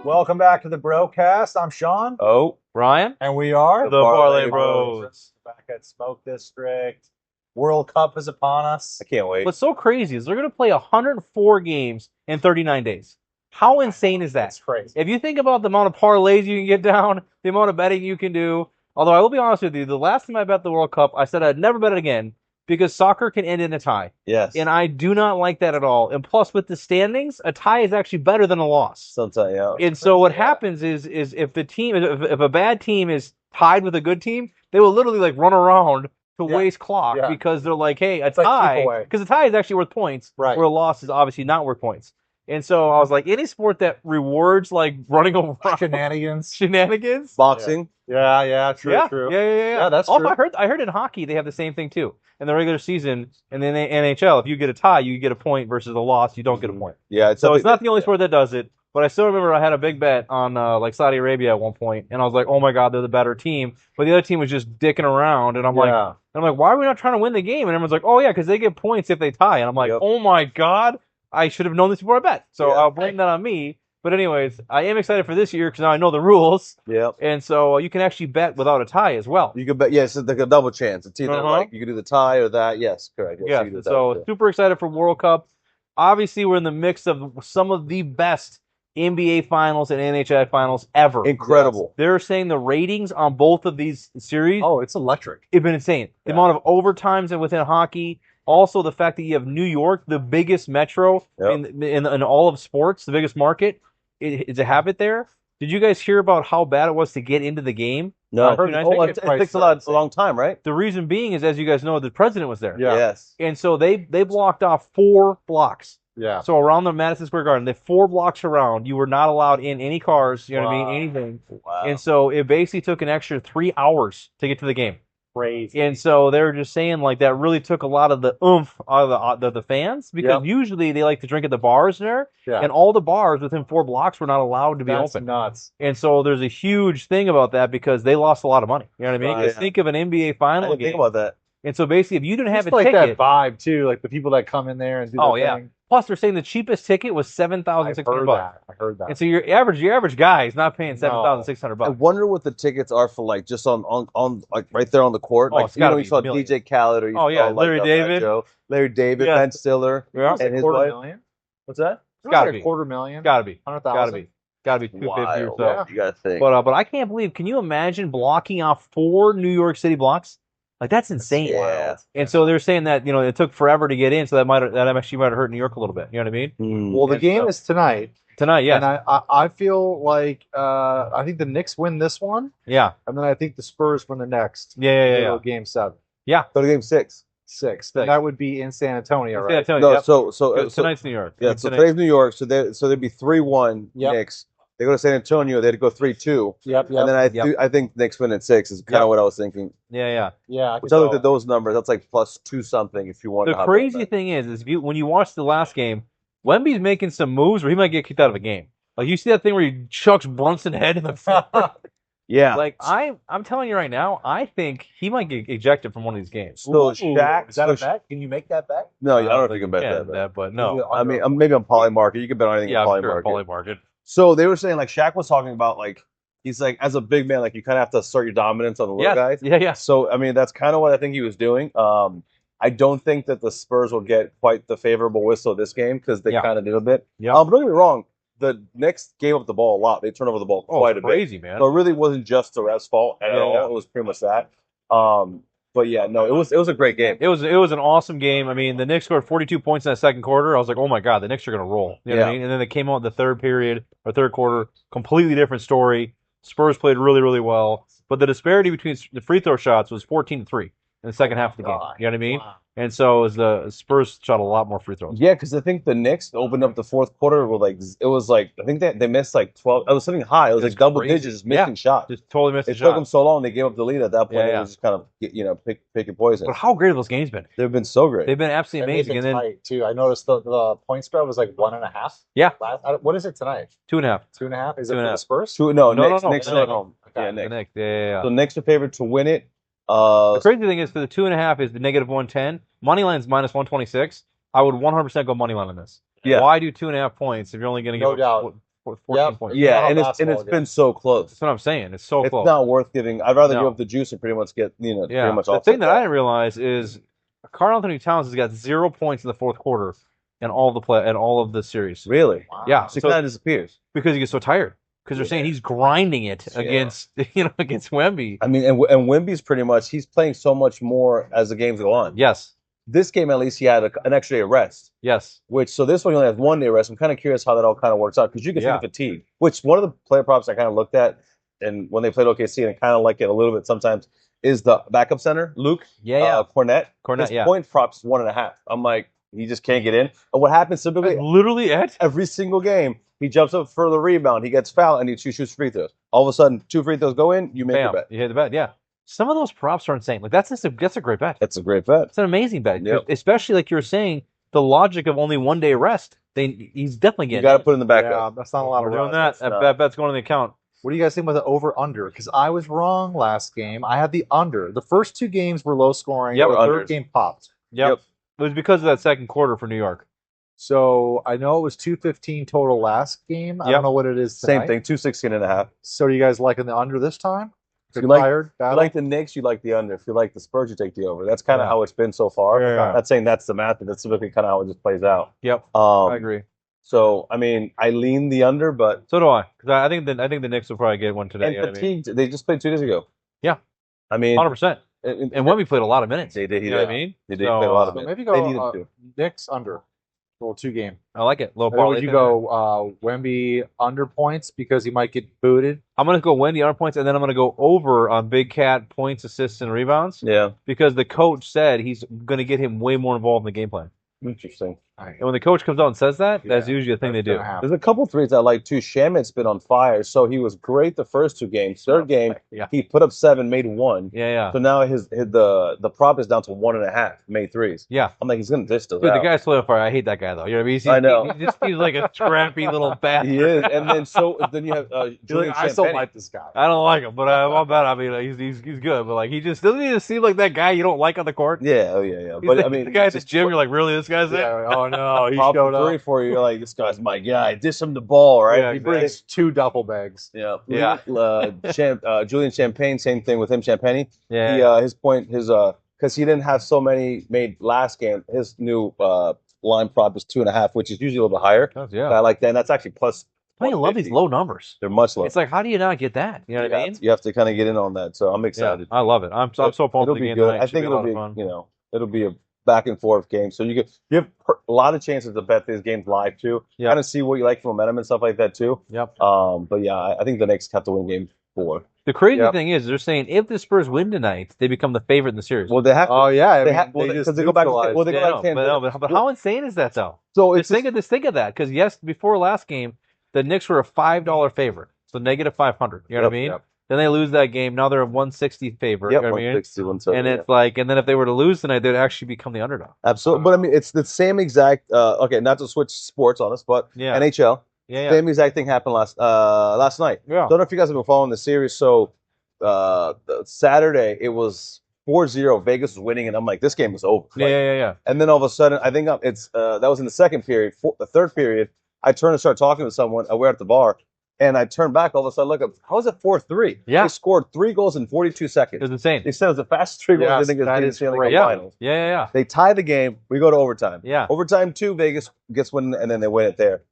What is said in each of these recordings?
Welcome back to the Brocast. I'm Sean. Oh, Ryan? And we are The Parlay Bros. Back at Smoke District. World Cup is upon us. I can't wait. What's so crazy is they're going to play 104 games in 39 days. How insane is that? That's crazy. If you think about the amount of parlays you can get down, the amount of betting you can do, although I will be honest with you, the last time I bet the World Cup, I said I'd never bet it again because soccer can end in a tie. Yes. And I do not like that at all. And plus, with the standings, a tie is actually better than a loss. Sometimes, yeah. And so what happens is if the team, if a bad team is tied with a good team, they will literally like run around to waste clock because they're like, hey, a tie, because a tie is actually worth points, where a loss is obviously not worth points. And so I was like, any sport that rewards like running around shenanigans, boxing. Yeah, true. Yeah, that's also, true. I heard in hockey they have the same thing too. In the regular season and then the NHL, if you get a tie, you get a point versus a loss, you don't get a point. Yeah, so it's not the only sport that does it. But I still remember I had a big bet on like Saudi Arabia at one point, and I was like, "Oh my God, they're the better team." But the other team was just dicking around, and I'm like, "Why are we not trying to win the game?" And everyone's like, "Oh yeah, because they get points if they tie." And I'm like, "Oh my God, I should have known this before I bet." So I'll blame that on me. But anyways, I am excited for this year because now I know the rules. Yep. And so you can actually bet without a tie as well. You can bet. Yes, it's like a double chance. It's either like you can do the tie or that. Yes, correct. Yes, so super excited for World Cup. Obviously, we're in the mix of some of the best NBA finals and NHL finals ever. Incredible. They're saying the ratings on both of these series. Oh, it's electric. It's been insane. The amount of overtimes within hockey. Also, the fact that you have New York, the biggest metro in all of sports, the biggest market, to have it there. Did you guys hear about how bad it was to get into the game? No. It takes a long time, right? The reason being is, as you guys know, the president was there. Yeah. Yes. And so they blocked off 4 blocks. Yeah. So around the Madison Square Garden, the 4 blocks around, you were not allowed in any cars, you know what I mean, anything. Wow. And so it basically took an extra 3 hours to get to the game. Crazy. And so they were just saying like that really took a lot of the oomph out of the fans because usually they like to drink at the bars there, and all the bars within 4 blocks were not allowed to be open. Nuts. And so there's a huge thing about that because they lost a lot of money. You know what I mean? Because think of an NBA final game. Think about that. And so basically, if you didn't have a like ticket, that vibe too, like the people that come in there and do thing. Plus, they're saying the cheapest ticket was $7,600. I heard that. And so your average guy is not paying $7,600. I wonder what the tickets are for, like just on like right there on the court. Like you saw DJ Khaled or you saw Larry David, Ben Stiller, and his wife. $250,000. What's that? It's gotta be $250,000. Gotta be 100,000. Gotta be 250 or so. Yeah. You gotta think. But I can't believe. Can you imagine blocking off 4 New York City blocks? Like that's insane. Yeah. And so they're saying that it took forever to get in, so that actually might have hurt New York a little bit. You know what I mean? Well, the game is tonight. Tonight, yes. And I feel like I think the Knicks win this one. Yeah. And then I think the Spurs win the next. Yeah. Game 7. Yeah. Go to game 6. 6. And that would be in San Antonio, right? San Antonio, no, so tonight's New York. Yeah, so today's New York. So there'd be 3-1 Knicks. They go to San Antonio. They'd go 3-2. Yep. And then I think Knicks win at 6 is kind of what I was thinking. Yeah. Which I looked at those numbers. That's like +2 something if you want. The crazy thing is when you watch the last game, Wemby's making some moves where he might get kicked out of a game. Like you see that thing where he chucks Brunson head in the floor. Yeah. Like I'm telling you right now, I think he might get ejected from one of these games. So Shaq, is that a bet? Can you make that bet? No, I don't know if you can bet that. But no. I mean, maybe on Polymarket. You can bet on anything on Polymarket. Polymarket. So they were saying like Shaq was talking about like he's like as a big man like you kind of have to assert your dominance on the little guys. Yeah. So I mean that's kind of what I think he was doing. I don't think that the Spurs will get quite the favorable whistle this game because they kind of did a bit. Yeah. But don't get me wrong. The Knicks gave up the ball a lot. They turned over the ball quite a bit. Crazy, man. So it really wasn't just the ref's fault at all. It was pretty much that. But yeah, no, it was a great game. It was an awesome game. I mean, the Knicks scored 42 points in that second quarter. I was like, oh my God, the Knicks are going to roll. You know what I mean? And then they came out in the third quarter, completely different story. Spurs played really, really well. But the disparity between the free throw shots was 14-3 in the second half of the game. You know what I mean? Wow. And so as the Spurs shot a lot more free throws. Yeah, because I think the Knicks opened up the fourth quarter with I think they missed like 12. It was something high. It was like double digits missing shots. Just totally missed. It took them so long. They gave up the lead at that point. It was just kind of picking poison. But how great have those games been? They've been so great. They've been absolutely amazing. And then tight too. I noticed the point spread was like 1.5. Yeah. What is it tonight? 2.5. 2.5. Is it for the Spurs? No. Knicks are at home. Okay. Yeah, Knicks. Yeah. So Knicks are favored to win it. The crazy thing is for the 2.5 is the -110. Moneyline's -126. I would 100% go moneyline on this. Yeah. Why do 2.5 points if you're only going to get 14 points. Yeah, How and it's basketball been so close. That's what I'm saying. It's so It's close. not worth giving. I'd rather No. give up the juice and pretty much get pretty much The offset thing that I didn't realize is Karl Anthony Towns has got 0 points in the fourth quarter in all of the series. Really? Wow. Yeah, So he so kind of disappears. because he gets so tired. Because they're saying he's grinding it against Wemby. I mean, and Wemby's pretty much he's playing so much more as the games go on. Yes. This game at least he had an extra day of rest. Yes. So this one he only has 1 day of rest. I'm kind of curious how that all kind of works out because you can see the fatigue. Which one of the player props I kind of looked at and when they played OKC and kind of like it a little bit sometimes is the backup center Luke. Cornette. His point props 1.5. I'm like he just can't get in. And what happens typically? That's literally it. Every single game. He jumps up for the rebound. He gets fouled, and he shoots free throws. All of a sudden, 2 free throws go in. You make your bet. You hit the bet. Yeah. Some of those props are insane. Like that's a great bet. That's a great bet. It's an amazing bet. Yep. Especially like you were saying, the logic of only 1 day rest. He's definitely getting. You got to put in the backup. Yeah, that's not a lot of We're doing rest. that. That bet's going on the account. What do you guys think about the over/under? Because I was wrong last game. I had the under. The first 2 games were low scoring. Yep, The unders. third game popped. Yep. It was because of that second quarter for New York. So I know it was 215 total last game. I don't know what it is tonight. Same thing, 216.5. So are you guys liking the under this time? If you like the Knicks, you like the under. If you like the Spurs, you take the over. That's kind of how it's been so far. Yeah. Not saying that's the math, but that's typically kind of how it just plays out. Yep. I agree. So I mean, I lean the under, but so do I. Because I think the Knicks will probably get one today. And fatigued. They just played 2 days ago. Yeah. I mean, 100%. And Wemby played a lot of minutes. They did. You know what I mean? They did play a lot of minutes. Maybe They needed go to. Knicks under. Little 2 game. I like it. Little Or parlay. would you go Wemby under points because he might get booted? I'm going to go Wemby under points, and then I'm going to go over on Big Cat points, assists, and rebounds. Yeah. Because the coach said he's going to get him way more involved in the game plan. Interesting. And when the coach comes out and says that, that's usually the thing they do. There's a couple threes I like too. Shamit's been on fire, so he was great the first 2 games. Third game, he put up 7, made 1. Yeah. So now the prop is down to 1.5 made threes. Yeah. I'm like he's gonna dish those Dude, out. the guy's totally on fire. I hate that guy though. You know what I mean? I know. He's like a scrappy little bastard. He is, and then you have Julian I still Champagny. like this guy. I don't like him, but I'll bet. I mean, he's good, but like he just doesn't he just seem like that guy you don't like on the court. Yeah, But He's I mean, the guy at the gym, you're like, really, this guy's it? Oh no, he pop showed up. 3 for you. You're like, this guy's my guy. Dish him the ball, right? Yeah, He brings 2 duffel bags. Yeah. Yeah. Julian Champagne, same thing with him. Champagne. Yeah. His point, because he didn't have so many made last game. His new line prop is 2.5, which is usually a little bit higher. Yeah. I like that. And that's actually plus. I love these low numbers. They're much lower. It's like, how do you not get that? You know what I mean? You have to kind of get in on that. So I'm excited. I love it. I'm so pumped. It'll the be game good. tonight. I Should think be a it'll lot be, of fun. it'll be a back and forth game. So you have a lot of chances to bet these games live too. Yeah. Kind of see what you like for momentum and stuff like that too. Yep. But yeah, I think the Knicks have to win game 4. The crazy thing is, they're saying if the Spurs win tonight, they become the favorite in the series. Well, they have. Oh yeah, Because they go back. Well, they go back. But how insane is that though? So Just think of that, because before last game, the Knicks were a $5 favorite, so negative 500. You know what I mean? Yep. Then they lose that game. Now they're a 160 favorite. Yep, You know what I mean? 160, 170, And it's like, and then if they were to lose tonight, they'd actually become the underdog. Absolutely. But I mean, it's the same exact. Okay, not to switch sports on us, but NHL. Yeah. Same exact thing happened last night. Yeah. Don't know if you guys have been following the series. So Saturday it was 4-0. Vegas was winning, and I'm like, this game is over. Yeah. And then all of a sudden, I think that was in the second period. The third period, I turned and started talking to someone. We're at the bar, and I turned back. All of a sudden, look up. How is it 4-3? Yeah. They scored 3 goals in 42 seconds. It was insane. They said it was the fastest 3 goals I think that in the is Stanley Cup great. Finals. Yeah. They tie the game. We go to overtime. Yeah. Overtime 2, Vegas gets one, and then they win it there.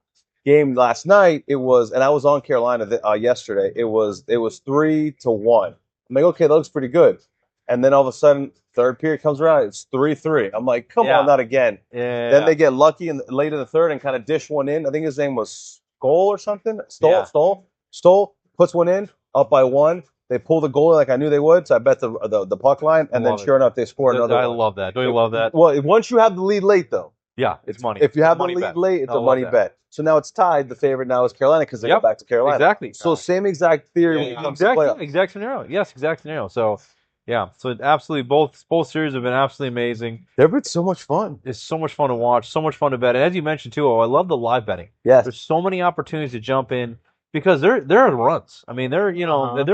Game last night, it was, and I was on Carolina yesterday. It was 3-1. I'm like, okay, that looks pretty good. And then all of a sudden, third period comes around, it's 3-3. I'm like, come on, not again. Yeah. Then they get lucky late in the third and kind of dish one in. I think his name was Stoll or something. Stoll puts one in, up by 1. They pull the goal like I knew they would, so I bet the puck line, and then sure enough, they score another I one. love that. Don't you love that? Well, once you have the lead late, though. Yeah, it's money. If you have the Money lead bet. late, it's I a love money that. bet. So now it's tied. The favorite now is Carolina because they go back to Carolina. Exactly. So same exact theory when it comes to playoffs. Exact scenario. Yes, exact scenario. So, yeah. So absolutely, both series have been absolutely amazing. They've been so much fun. It's so much fun to watch. So much fun to bet. And as you mentioned too, I love the live betting. Yes. There's so many opportunities to jump in because there are runs. I mean, there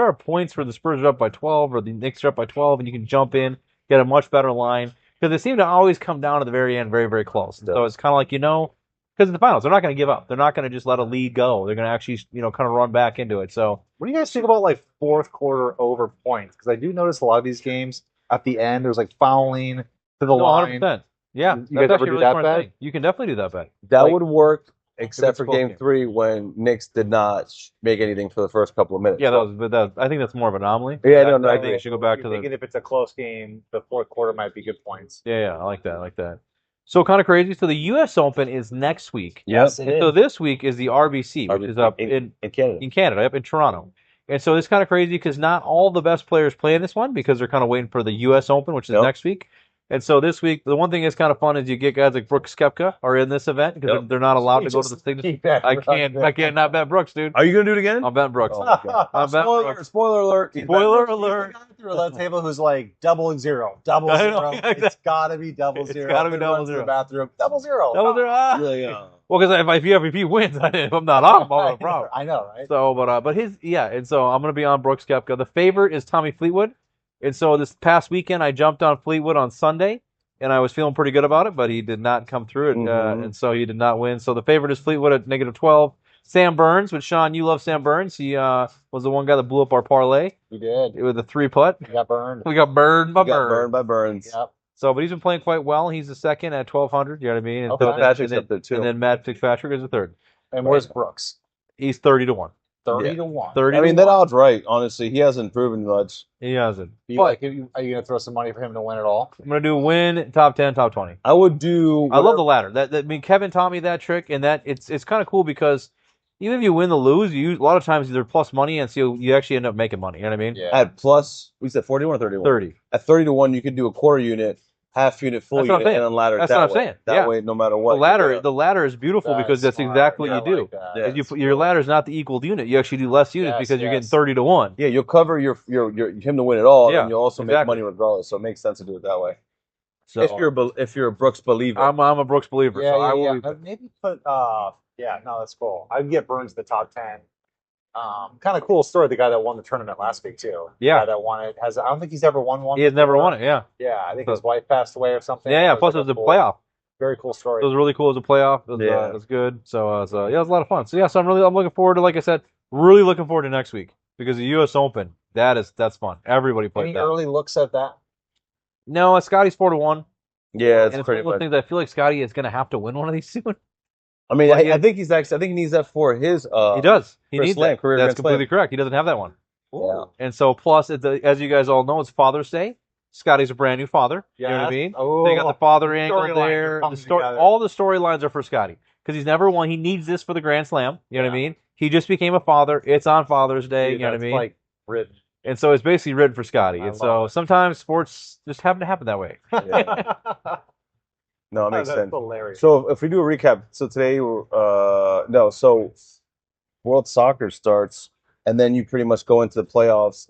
are points where the Spurs are up by 12 or the Knicks are up by 12, and you can jump in, get a much better line. Because they seem to always come down to the very end very, very close. So it's kind of like, because in the finals, they're not going to give up. They're not going to just let a lead go. They're going to actually, kind of run back into it. So, what do you guys think about like fourth quarter over points? Because I do notice a lot of these games at the end, there's like fouling to the line. 100%. Yeah, You guys ever do that bet? You can definitely do that bet. That Like, would work, except for close game game. 3 when Knicks did not make anything for the first couple of minutes. Yeah, I think that's more of an anomaly. Yeah, no, I I think agree. it should go back to thinking the. if it's a close game, the fourth quarter might be good points. Yeah, I like that. I like that. So kind of crazy. So the U.S. Open is next week. Yes, And so this week is the RBC, which is up in Canada. in Canada, up in Toronto. And so it's kind of crazy because not all the best players play in this one because they're kind of waiting for the U.S. Open, which is next week. And so this week, the one thing that's kind of fun is you get guys like Brooks Koepka are in this event because they're not allowed to go to the signature. I can't not bet Brooks, dude. Are you going to do it again? I'll bet Brooks. Oh, God. I'll bet Brooks. Spoiler alert. Spoiler alert. Through a roulette table who's like double zero. I know, It's gotta be double zero. It's gotta be Everyone double runs to zero. the bathroom. Double zero. That was their, Yeah. Well, because if he wins, if I'm not off, I'll have a problem. I know, right? So, but and so I'm gonna be on Brooks Koepka. The favorite is Tommy Fleetwood, and so this past weekend I jumped on Fleetwood on Sunday, and I was feeling pretty good about it, but he did not come through it, and so he did not win. So the favorite is Fleetwood at -12. Sam Burns, which Sean, you love Sam Burns. He was the one guy that blew up our parlay We did. with a 3-putt. We got burned. We got burned by Got Burns. burned by Burns. Yep. So, but he's been playing quite well. He's the second at 1,200. You know what I mean? And Okay. Fitzpatrick's and up there, too. And then Matt Fitzpatrick is the third. And where's Brooks? He's 30-1. 30 to 1. 30. I mean, that odd's right, honestly. He hasn't proven much. He hasn't. Are you But going to throw some money for him to win it all? I'm gonna do win top 10, top 20. I would do. I love the ladder. I mean, Kevin taught me that trick, and that it's kind of cool because even if you win the lose, a lot of times they're plus money, and so you actually end up making money. You know what I mean? Yeah. At plus, we said 41 or 31? 30. At 30 to 1, you could do a quarter unit, half unit, full That's what I'm unit, saying. and then ladder. That's that what I'm way. saying. That Yeah. way, no matter what. The ladder is beautiful because that's smart. exactly Yeah, what you do. like that. Yeah. Is your ladder is not the equal unit. You actually do less units Yes, because you're getting yes. 30 to 1. Yeah, you'll cover your him to win it all, Yeah, and you'll also make exactly. money regardless. So it makes sense to do it that way. So If you're a Brooks believer, I'm a Brooks believer. Yeah, so I will yeah. Maybe put, that's cool. I'd get Burns the top 10. Kind of cool story. The guy that won the tournament last week, too. Yeah. The guy that won it I don't think he's ever won one. He has never before. won it. Yeah. Yeah, I think his wife passed away or something. Yeah. Plus, it was a playoff. Very cool story. It was really cool as a playoff. It was good. So, it was a lot of fun. So, I'm looking forward to, like I said, really looking forward to next week because the U.S. Open, that's fun. Everybody plays Any that. early looks at that? No, Scotty's 4-1. yeah, And it's it's pretty one of those much. things I feel like Scotty is going to have to win one of these soon. I mean, Well, I think he's actually. I think he needs that for his. He does. He for needs slam, that. career That's Grand Slam. completely correct. He doesn't have that one. Yeah. And so, plus, as you guys all know, it's Father's Day. Scotty's a brand new father. You know what I mean? Oh, They got the father angle storylines there. are coming The together. all the storylines are for Scotty because he's never won. He needs this for the Grand Slam. You know what I mean? He just became a father. It's on Father's Day. Dude, you know what I that's mean? like written. And so it's basically written for Scotty. I And so love it. sometimes sports just happen to happen that way. No, it makes That's sense. hilarious. So if we do a recap, so today, so World Soccer starts, and then you pretty much go into the playoffs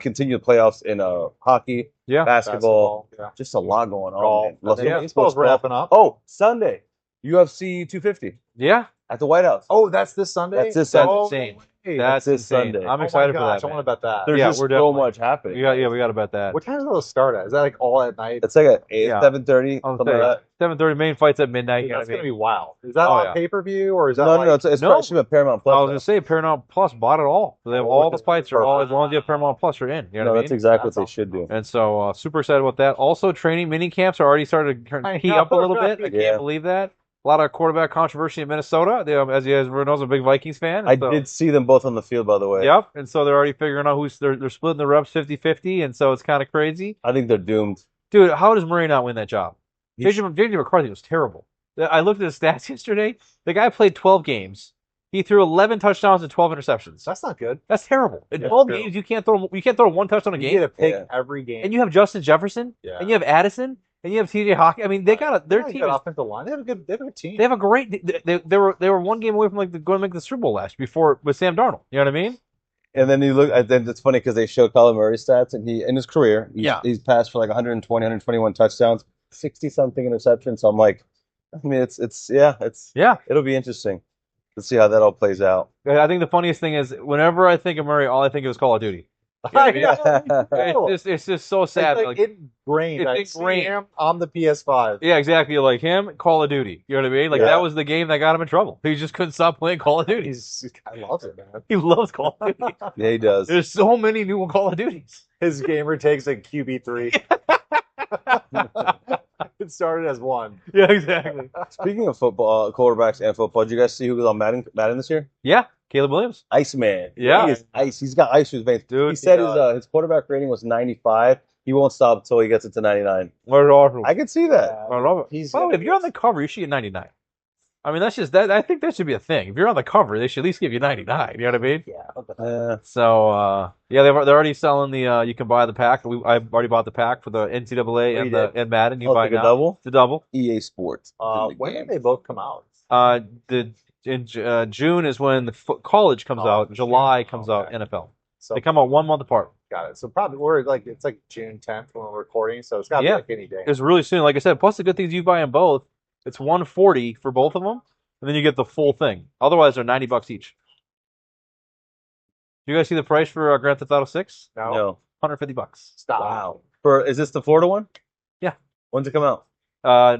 continue the playoffs in hockey, Yeah. basketball, Yeah. just a lot going on. Golf. Man. Yeah, Baseball's baseball's wrapping up. Oh, Sunday, UFC 250 Yeah. at the White House. Oh, that's this Sunday? That's this That's Sunday. insane. Hey, That's this insane. Sunday. I'm oh excited my for gosh, that. I Man. want to bet that. There's Yeah, just we're so definitely- much happening. We got to bet that. What time does those start at? Is that like all at night? It's like at 8, Yeah. 7:30, On something like that. 7:30 main fights at midnight. Dude, You know that's what I going to mean? be wild. Is that Oh, on yeah. pay-per-view or is that No, like... it's No. actually a Paramount I Plus. was gonna say Paramount Plus bought it all. They have Oh, all the that's fights are all as perfect. long as you have Paramount Plus, you're in. You know No, what I that's mean? exactly That's what they should do. And so super excited about that. Also, training mini camps are already started to I heat know, up a little bit. I right? can't Yeah. believe that. A lot of quarterback controversy in Minnesota. As you guys know, I'm a big Vikings fan. I and so- did see them both on the field, by the way. Yep. And so they're already figuring out they're splitting the reps 50-50, and so it's kind of crazy. I think they're doomed. Dude, how does Murray not win that job? He's- JJ McCarthy was terrible. I looked at his stats yesterday. The guy played 12 games. He threw 11 touchdowns and 12 interceptions. That's not good. That's terrible. In Yeah, 12 true. games, you can't throw one touchdown a You game. get a pick Yeah. every game. And you have Justin Jefferson, Yeah. and you have Addison, and you have TJ Hawkins. I mean, their Yeah, team good is, offensive line. They have a good team. they have a great. They were one game away from going to make the Super Bowl last year before with Sam Darnold. You know what I mean? And then you look, and then it's funny because they show Kyler Murray's stats, and in his career, he's passed for like 120, 121 touchdowns, 60 something interceptions. So I'm like, I mean, Yeah. it'll be interesting to see how that all plays out. I think the funniest thing is whenever I think of Murray, all I think of is Call of Duty. I Yeah. know. It's just so sad. It's like ingrained. I it's see ingrained. him on the PS5. Yeah, exactly. Like him, Call of Duty. You know what I mean? Like Yeah. that was the game that got him in trouble. He just couldn't stop playing Call of Duty. I loves it, man. He loves Call of Duty. Yeah, he does. There's so many new Call of Duties. His gamer takes a QB3. It started as one. Yeah, exactly. Speaking of football, quarterbacks and football, did you guys see who was on Madden this year? Yeah, Caleb Williams. Iceman. Yeah. He is ice. He's got ice through his veins. Dude, he said he his quarterback rating was 95. He won't stop until he gets it to 99. What awesome. I can see that. I love it. By the way, if you're on the cover, you should get 99. I mean, that's just that. I think that should be a thing. If you're on the cover, they should at least give you 99. You know what I mean? Yeah. So yeah, they're already selling the. You can buy the pack. I've already bought the pack for the NCAA and Madden. You buy it like a now. double? The double. EA Sports. When did they both come out? June is when the college comes out. July comes out NFL. So They come out 1 month apart. got it. So probably it's like June 10th when we're recording, so it's got to be like any day. It's really soon. Like I said, plus the good thing is you buy them both. It's $140 for both of them, and then you get the full thing. Otherwise, they're $90 each. You guys see the price for Grand Theft Auto 6? No. $150. Stop. Wow. Is this the Florida one? Yeah. When's it come out?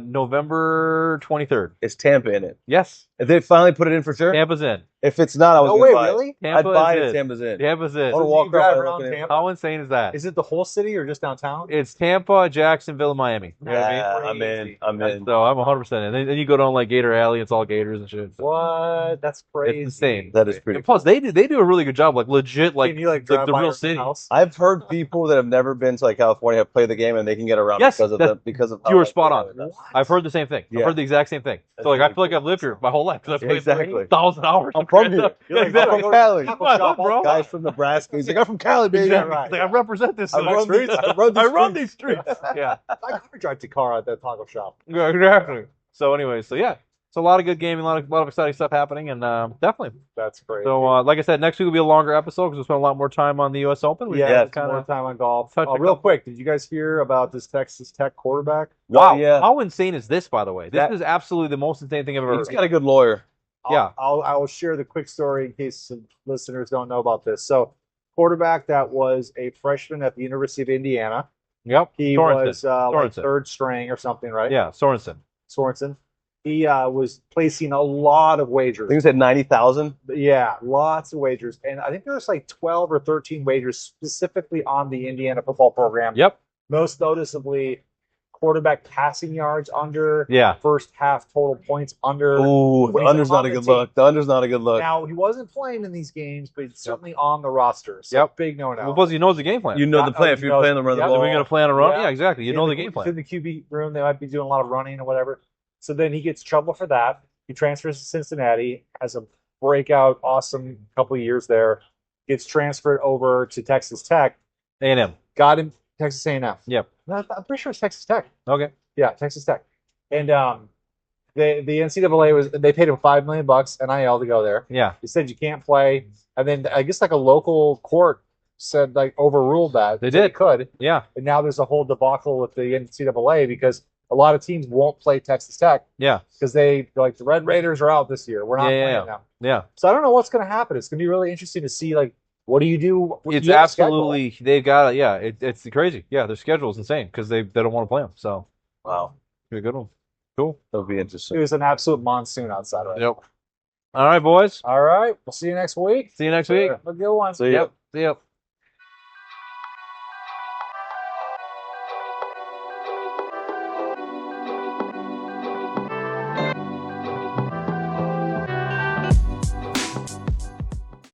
November 23rd. It's Tampa in it. Yes, If they finally put it in for sure? Tampa's in. If it's not, I was No gonna way, buy really? it. I'd buy it if in. Tampa's in. Tampa's in. I wanna So walk you drive around around looking at- Tampa? How insane is that? Is it the whole city or just downtown? It's Tampa, Jacksonville, Miami. You know what I mean? Yeah, I'm in. I'm in. So I'm 100% in. Then you go down like Gator Alley, it's all Gators and shit. What? That's crazy. It's insane. That is pretty And plus, they do a really good job, like legit, like Can you like the drive by real your city. house? I've heard people that have never been to like California have played the game and they can get around Yes, because of you how, were spot on. that's- I've heard the same thing. Yeah. I've heard the exact same thing. That's So like, I really feel like cool. I've lived here my whole life because I've played Exactly. 1,000 hours. I'm from here. You're like, exactly. I'm from Cali. Taco What, shop, bro? Guys from Nebraska. He's like, I'm from Cali, baby. Yeah, right. Like, I represent this. I run these- I run these streets. Yeah. I could drive to car at that taco shop. Yeah, exactly. So anyways, so yeah. So a lot of good gaming, a lot of exciting stuff happening, and definitely. That's great. So like I said, next week will be a longer episode because we'll spend a lot more time on the U.S. Open. We yeah, kind more of. time on golf. touch a Real couple- quick, did you guys hear about this Texas Tech quarterback? Wow. Yeah. How insane is this, by the way? This That- is absolutely the most insane thing I've ever He's heard. got a good lawyer. Yeah. I will share the quick story in case some listeners don't know about this. So, quarterback that was a freshman at the University of Indiana. Yep. He Sorensen. was like Sorensen. third string or something, right? Yeah, Sorensen. Sorensen. He was placing a lot of I wagers. think he said 90,000. Yeah, lots of wagers. And I think there was like 12 or 13 wagers specifically on the Indiana football program. Yep. Most noticeably, quarterback passing yards under, Yeah. first half total points under. Ooh, the When he's under's on not a the good team. look. The under's not a good look. Now, he wasn't playing in these games, but he's certainly on the roster. So Yep. big no-no. Well, plus he knows the game plan. You know the Not- plan. If you you're know- playing to run the yeah, ball. Are we going to plan a run? Yeah. Yeah, exactly. You know the game In plan. the QB room, they might be doing a lot of running or whatever. So then he gets trouble for that. He transfers to Cincinnati, has a breakout, awesome couple of years there. Gets transferred over to Texas Tech. A&M. Got him Texas A&M. Yep. No, I'm pretty sure it's Texas Tech. Okay. Yeah, Texas Tech. And the NCAA they paid him $5 million NIL to go there. Yeah. He said you can't play, and then I guess like a local court said like overruled that. They Said did. it could, Yeah. and now there's a whole debacle with the NCAA because a lot of teams won't play Texas Tech Yeah. because they're like the Red Raiders are out this year. We're not Yeah, playing yeah. them. Yeah. So I don't know what's going to happen. It's going to be really interesting to see like what do you do? It's You have a schedule. absolutely, they've got it. Yeah. It's crazy. Yeah. Their schedule is insane because they don't want to play them. So, Wow. be a good one. Cool. That'll be It interesting. was an absolute monsoon outside right now. Yep. All right, boys. All right, we'll see you next week. See you next week. Have a good one. So, yeah. Yep. See ya.